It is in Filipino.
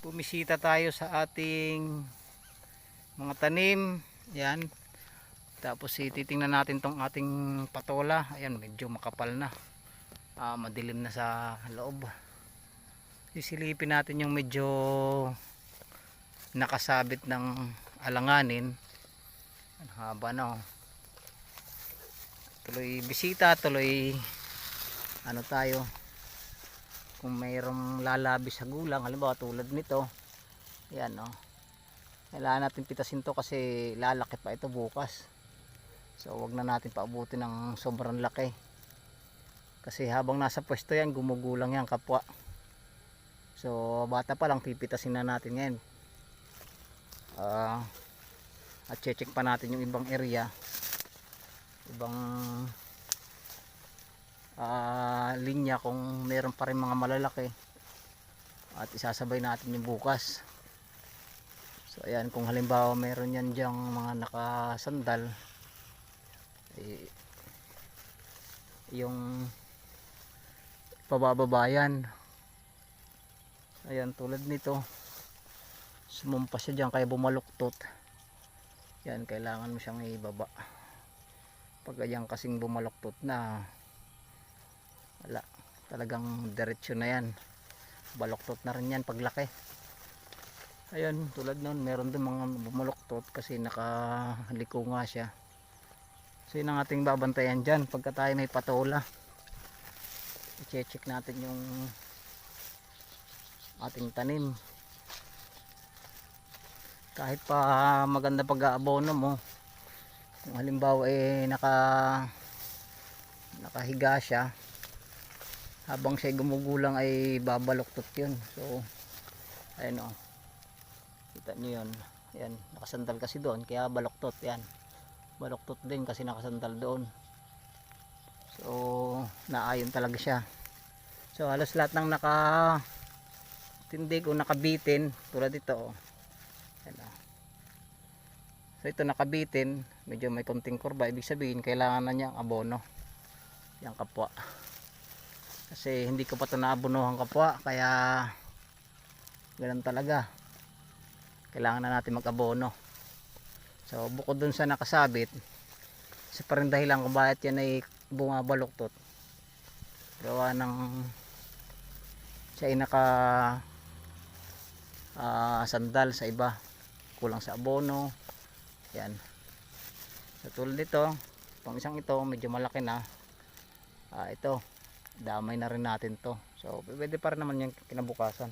Bumisita tayo sa ating mga tanim. Yan. Tapos titingnan natin tong ating patola. Ayan, medyo makapal na. Madilim na sa loob. Sisilipin natin yung medyo nakasabit ng alanganin. Ang haba na oh. Tuloy bisita, tuloy ano tayo. Kung mayroong lalabi sa gulang, halimbawa tulad nito, yan o, kailangan natin pitasin to kasi lalaki pa ito bukas. So wag na natin paabutin ng sobrang laki kasi habang nasa pwesto yan, gumugulang yan kapwa. So bata pa lang, pipitasin na natin ngayon. At check pa natin yung ibang area, ibang linya kung meron pa rin mga malalaki, at isasabay natin yung bukas. So ayan, kung halimbawa meron yan dyang mga nakasandal, yung pabababayan, ayan tulad nito, sumumpa siya dyan kaya bumaluktot. Yan, kailangan mo siyang ibaba. Pag ayan kasing bumaluktot na, wala, talagang diretsyo na yan, baluktot na rin yan paglaki. Ayan, tulad nun, meron din mga bumaluktot kasi nakaliko nga siya. So yun ang ating babantayan dyan pagka tayo may patola. I-check natin yung ating tanim. Kahit pa maganda pag-aabono mo, kung halimbawa nakahiga siya, habang siya gumugulang ay babaluktot yun. So ayun o, kita nyo yun, yan, nakasandal kasi doon kaya baluktot. Yan, baluktot din kasi nakasandal doon. So naayon talaga siya. So halos lahat ng nakatindig o nakabitin, tulad ito o, yan o. So ito nakabitin, medyo may konting kurba, ibig sabihin kailangan na niya ang abono, yung kapwa. Kasi hindi ko pa ito naabonohan kapwa, kaya ganun talaga, kailangan na natin mag-abono. So bukod dun sa nakasabit, isa pa rin dahilan kung bakit yan ay bumabaluktot, gawa ng siya ay naka sandal sa iba, kulang sa abono. Yan, so tulad nito, pang isang ito medyo malaki na, ito damay na rin natin to. So pwede pa rin naman yung kinabukasan.